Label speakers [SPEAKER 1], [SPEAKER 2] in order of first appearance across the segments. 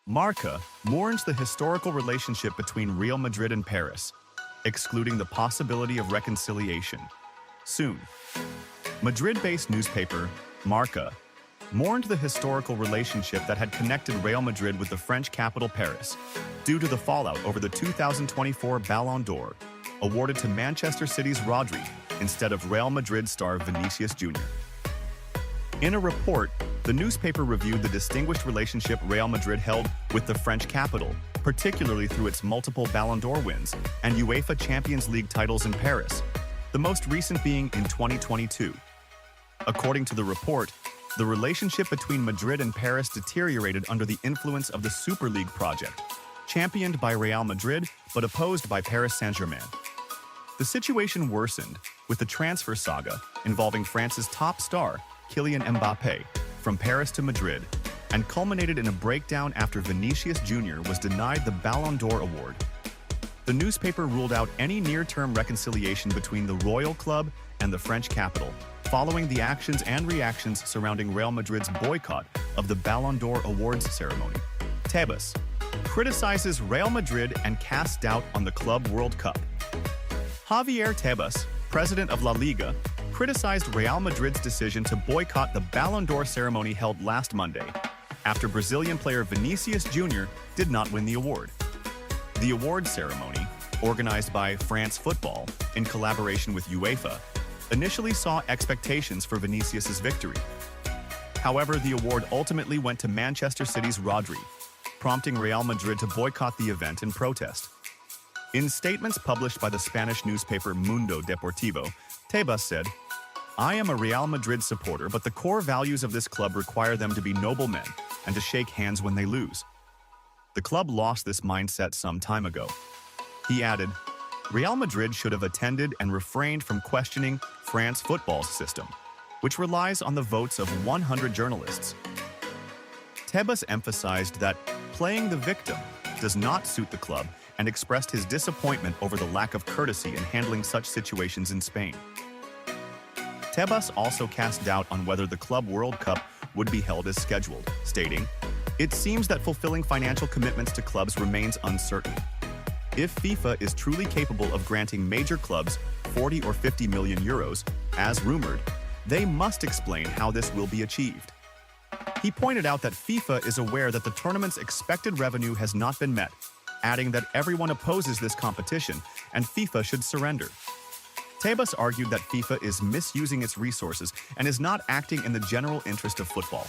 [SPEAKER 1] Marca mourns the historical relationship between Real Madrid and Paris, excluding the possibility of reconciliation. Soon. Madrid-based newspaper, Marca, mourned the historical relationship that had connected Real Madrid with the French capital Paris, due to the fallout over the 2024 Ballon d'Or, awarded to Manchester City's Rodri instead of Real Madrid star Vinicius Jr. In a report, the newspaper reviewed the distinguished relationship Real Madrid held with the French capital, particularly through its multiple Ballon d'Or wins and UEFA Champions League titles in Paris, the most recent being in 2022. According to the report, the relationship between Madrid and Paris deteriorated under the influence of the Super League project, championed by Real Madrid but opposed by Paris Saint-Germain. The situation worsened with the transfer saga involving France's top star, Kylian Mbappé, from Paris to Madrid, and culminated in a breakdown after Vinicius Jr. was denied the Ballon d'Or award. The newspaper ruled out any near-term reconciliation between the royal club and the French capital, following the actions and reactions surrounding Real Madrid's boycott of the Ballon d'Or awards ceremony. Tebas criticizes Real Madrid and casts doubt on the Club World Cup. Javier Tebas, president of La Liga, criticized Real Madrid's decision to boycott the Ballon d'Or ceremony held last Monday, after Brazilian player Vinicius Jr. did not win the award. The award ceremony, organized by France Football in collaboration with UEFA, initially saw expectations for Vinicius's victory. However, the award ultimately went to Manchester City's Rodri, prompting Real Madrid to boycott the event in protest. In statements published by the Spanish newspaper Mundo Deportivo, Tebas said, "I am a Real Madrid supporter, but the core values of this club require them to be noble men and to shake hands when they lose. The club lost this mindset some time ago." He added, Real Madrid should have attended and refrained from questioning France Football's system, which relies on the votes of 100 journalists. Tebas emphasized that playing the victim does not suit the club and expressed his disappointment over the lack of courtesy in handling such situations in Spain. Tebas also cast doubt on whether the Club World Cup would be held as scheduled, stating, "It seems that fulfilling financial commitments to clubs remains uncertain. If FIFA is truly capable of granting major clubs 40 or 50 million euros, as rumored, they must explain how this will be achieved." He pointed out that FIFA is aware that the tournament's expected revenue has not been met, adding that everyone opposes this competition and FIFA should surrender. Tebas argued that FIFA is misusing its resources and is not acting in the general interest of football.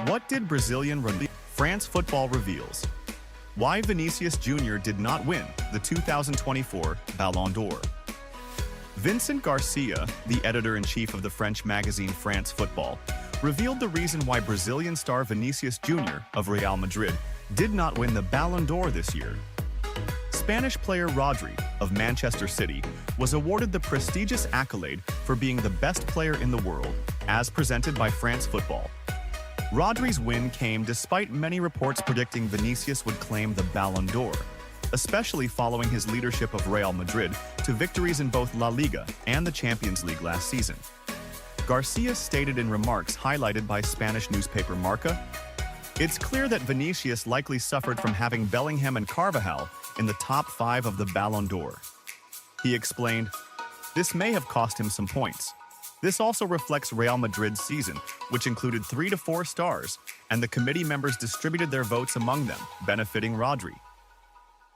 [SPEAKER 1] What did Brazilian France Football reveals why Vinicius Jr. did not win the 2024 Ballon d'Or. Vincent Garcia, the editor-in-chief of the French magazine France Football, revealed the reason why Brazilian star Vinicius Jr. of Real Madrid did not win the Ballon d'Or this year. Spanish player Rodri of Manchester City was awarded the prestigious accolade for being the best player in the world, as presented by France Football. Rodri's win came despite many reports predicting Vinicius would claim the Ballon d'Or, especially following his leadership of Real Madrid to victories in both La Liga and the Champions League last season. Garcia stated in remarks highlighted by Spanish newspaper Marca, "It's clear that Vinicius likely suffered from having Bellingham and Carvajal in the top 5 of the Ballon d'Or." He explained, "This may have cost him some points. This also reflects Real Madrid's season, which included 3 to 4 stars, and the committee members distributed their votes among them, benefiting Rodri."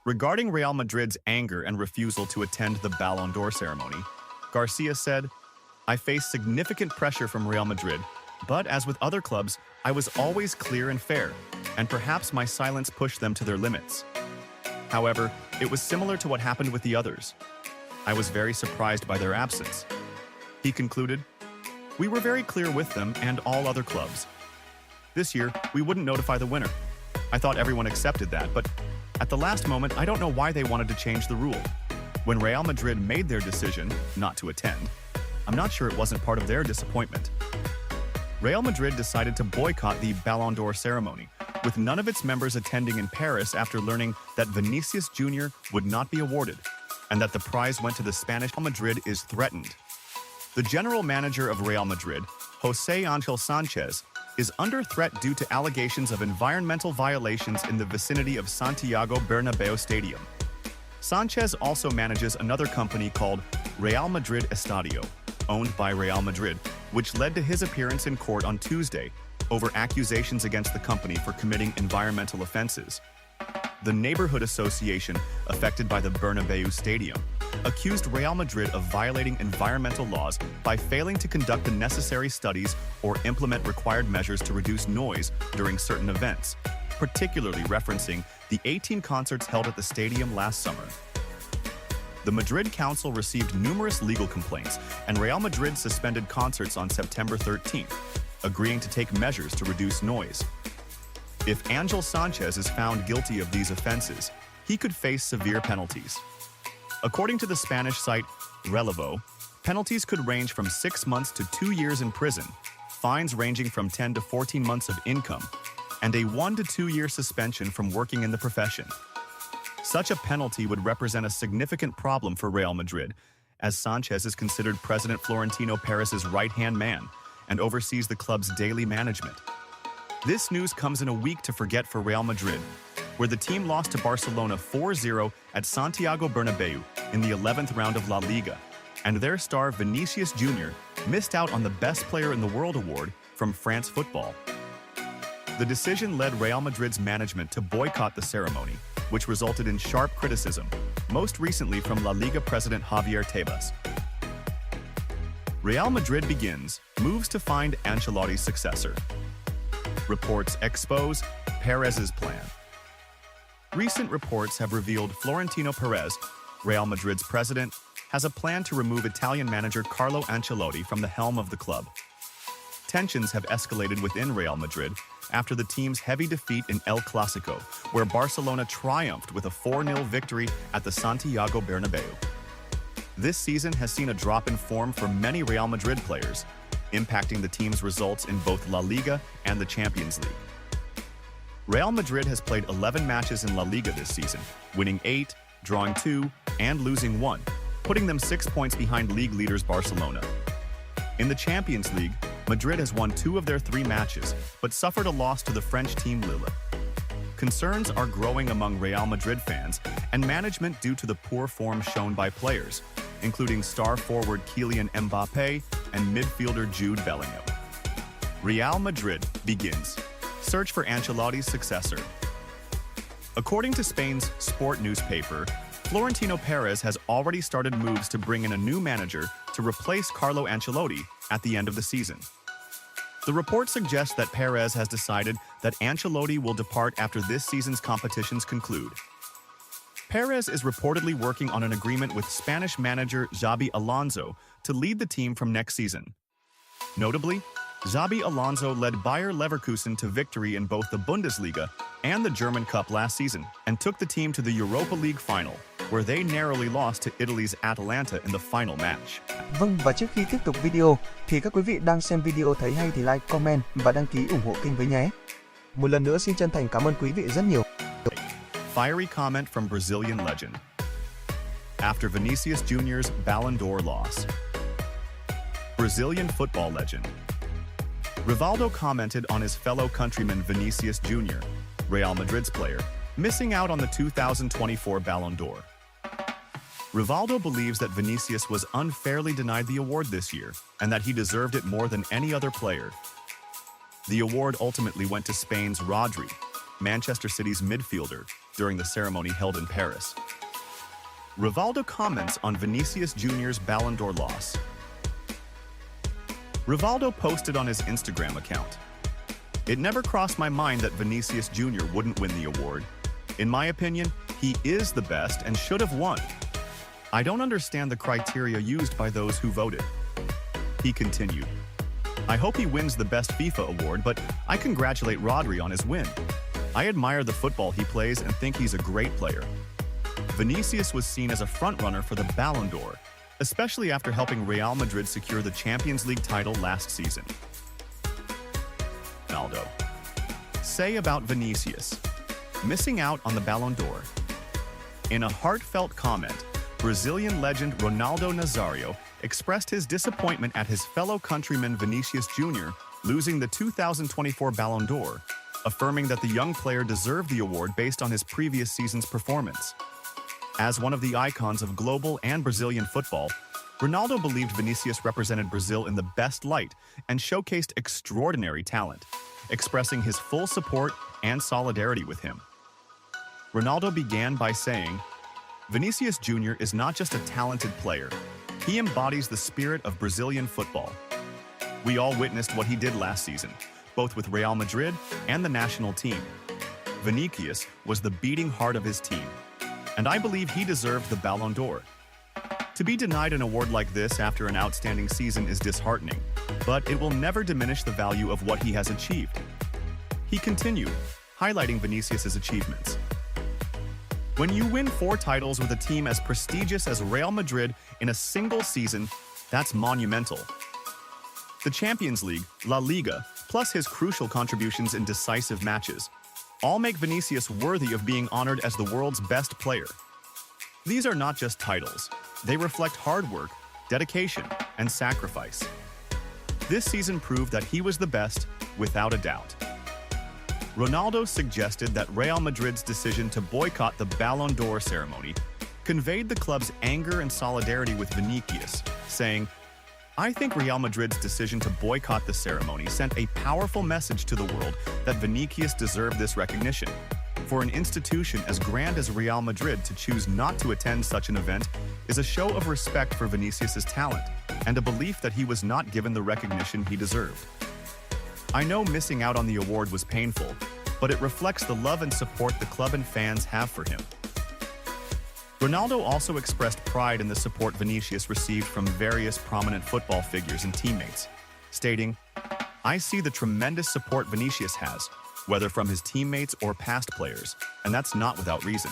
[SPEAKER 1] Regarding Real Madrid's anger and refusal to attend the Ballon d'Or ceremony, Garcia said, "I faced significant pressure from Real Madrid, but as with other clubs, I was always clear and fair, and perhaps my silence pushed them to their limits. However, it was similar to what happened with the others. I was very surprised by their absence." He concluded, "We were very clear with them and all other clubs. This year, we wouldn't notify the winner. I thought everyone accepted that, but at the last moment, I don't know why they wanted to change the rule. When Real Madrid made their decision not to attend, I'm not sure it wasn't part of their disappointment." Real Madrid decided to boycott the Ballon d'Or ceremony, with none of its members attending in Paris after learning that Vinicius Jr. would not be awarded, and that the prize went to the Spanish. Real Madrid is threatened. The general manager of Real Madrid, José Ángel Sánchez, is under threat due to allegations of environmental violations in the vicinity of Santiago Bernabéu Stadium. Sanchez also manages another company called Real Madrid Estadio, owned by Real Madrid, which led to his appearance in court on Tuesday over accusations against the company for committing environmental offenses. The neighborhood association affected by the Bernabéu Stadium accused Real Madrid of violating environmental laws by failing to conduct the necessary studies or implement required measures to reduce noise during certain events, particularly referencing the 18 concerts held at the stadium last summer. The Madrid Council received numerous legal complaints, and Real Madrid suspended concerts on September 13th, agreeing to take measures to reduce noise. If Ángel Sanchez is found guilty of these offenses, he could face severe penalties. According to the Spanish site Relevo, penalties could range from 6 months to 2 years in prison, fines ranging from 10 to 14 months of income, and a 1 to 2 year suspension from working in the profession. Such a penalty would represent a significant problem for Real Madrid, as Sanchez is considered President Florentino Perez's right-hand man and oversees the club's daily management. This news comes in a week to forget for Real Madrid, where the team lost to Barcelona 4-0 at Santiago Bernabéu in the 11th round of La Liga, and their star Vinicius Jr. missed out on the Best Player in the World award from France Football. The decision led Real Madrid's management to boycott the ceremony, which resulted in sharp criticism, most recently from La Liga president Javier Tebas. Real Madrid begins moves to find Ancelotti's successor. Reports expose Perez's plan. Recent reports have revealed Florentino Perez, Real Madrid's president, has a plan to remove Italian manager Carlo Ancelotti from the helm of the club. Tensions have escalated within Real Madrid after the team's heavy defeat in El Clásico, where Barcelona triumphed with a 4-0 victory at the Santiago Bernabéu. This season has seen a drop in form for many Real Madrid players, impacting the team's results in both La Liga and the Champions League. Real Madrid has played 11 matches in La Liga this season, winning 8, drawing 2, and losing 1, putting them 6 points behind league leaders Barcelona. In the Champions League, Madrid has won 2 of their 3 matches, but suffered a loss to the French team Lille. Concerns are growing among Real Madrid fans and management due to the poor form shown by players, including star forward Kylian Mbappé and midfielder Jude Bellingham. Real Madrid begins search for Ancelotti's successor. According to Spain's Sport newspaper, Florentino Perez has already started moves to bring in a new manager to replace Carlo Ancelotti at the end of the season. The report suggests that Perez has decided that Ancelotti will depart after this season's competitions conclude. Perez is reportedly working on an agreement with Spanish manager Xabi Alonso to lead the team from next season. Notably, Xabi Alonso led Bayer Leverkusen to victory in both the Bundesliga and the German Cup last season and took the team to the Europa League final, where they narrowly lost to Italy's Atalanta in the final match.
[SPEAKER 2] Vâng, và trước khi tiếp tục video, thì các quý vị đang xem video thấy hay thì like, comment và đăng ký ủng hộ kênh với nhé. Một lần nữa xin chân thành cảm ơn quý vị rất nhiều.
[SPEAKER 1] Fiery comment from Brazilian legend. After Vinicius Jr.'s Ballon d'Or loss. Brazilian football legend. Rivaldo commented on his fellow countryman Vinicius Jr., Real Madrid's player, missing out on the 2024 Ballon d'Or. Rivaldo believes that Vinicius was unfairly denied the award this year and that he deserved it more than any other player. The award ultimately went to Spain's Rodri, Manchester City's midfielder, during the ceremony held in Paris. Rivaldo comments on Vinicius Jr.'s Ballon d'Or loss. Rivaldo posted on his Instagram account, "It never crossed my mind that Vinicius Jr. wouldn't win the award. In my opinion, he is the best and should have won. I don't understand the criteria used by those who voted." He continued, "I hope he wins the Best FIFA award, but I congratulate Rodri on his win. I admire the football he plays and think he's a great player." Vinicius was seen as a frontrunner for the Ballon d'Or, especially after helping Real Madrid secure the Champions League title last season. Ronaldo. Say about Vinicius. Missing out on the Ballon d'Or. In a heartfelt comment, Brazilian legend Ronaldo Nazário expressed his disappointment at his fellow countryman Vinicius Jr. losing the 2024 Ballon d'Or, affirming that the young player deserved the award based on his previous season's performance. As one of the icons of global and Brazilian football, Ronaldo believed Vinicius represented Brazil in the best light and showcased extraordinary talent, expressing his full support and solidarity with him. Ronaldo began by saying, "Vinicius Jr. is not just a talented player, he embodies the spirit of Brazilian football. We all witnessed what he did last season, both with Real Madrid and the national team. Vinicius was the beating heart of his team, and I believe he deserved the Ballon d'Or." To be denied an award like this after an outstanding season is disheartening, but it will never diminish the value of what he has achieved. He continued, highlighting Vinicius' achievements. "When you win 4 titles with a team as prestigious as Real Madrid in a single season, that's monumental. The Champions League, La Liga, plus his crucial contributions in decisive matches, all make Vinicius worthy of being honored as the world's best player. These are not just titles. They reflect hard work, dedication, and sacrifice. This season proved that he was the best, without a doubt." Ronaldo suggested that Real Madrid's decision to boycott the Ballon d'Or ceremony conveyed the club's anger and solidarity with Vinicius, saying, "I think Real Madrid's decision to boycott the ceremony sent a powerful message to the world that Vinicius deserved this recognition. For an institution as grand as Real Madrid to choose not to attend such an event is a show of respect for Vinicius' talent and a belief that he was not given the recognition he deserved. I know missing out on the award was painful, but it reflects the love and support the club and fans have for him." Ronaldo also expressed pride in the support Vinicius received from various prominent football figures and teammates, stating, "I see the tremendous support Vinicius has, whether from his teammates or past players, and that's not without reason.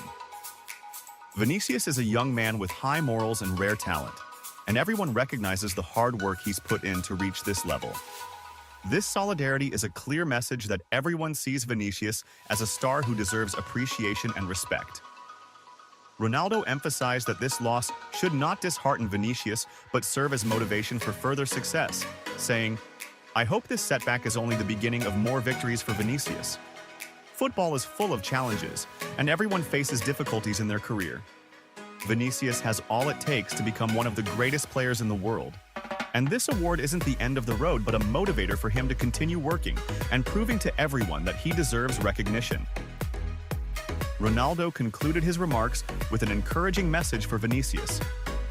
[SPEAKER 1] Vinicius is a young man with high morals and rare talent, and everyone recognizes the hard work he's put in to reach this level. This solidarity is a clear message that everyone sees Vinicius as a star who deserves appreciation and respect." Ronaldo emphasized that this loss should not dishearten Vinicius but serve as motivation for further success, saying, "I hope this setback is only the beginning of more victories for Vinicius. Football is full of challenges, and everyone faces difficulties in their career. Vinicius has all it takes to become one of the greatest players in the world. And this award isn't the end of the road but a motivator for him to continue working and proving to everyone that he deserves recognition." Ronaldo concluded his remarks with an encouraging message for Vinicius.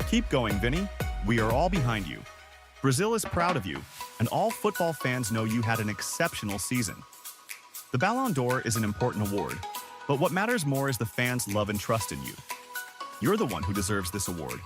[SPEAKER 1] "Keep going, Vinny. We are all behind you. Brazil is proud of you, and all football fans know you had an exceptional season. The Ballon d'Or is an important award, but what matters more is the fans' love and trust in you. You're the one who deserves this award.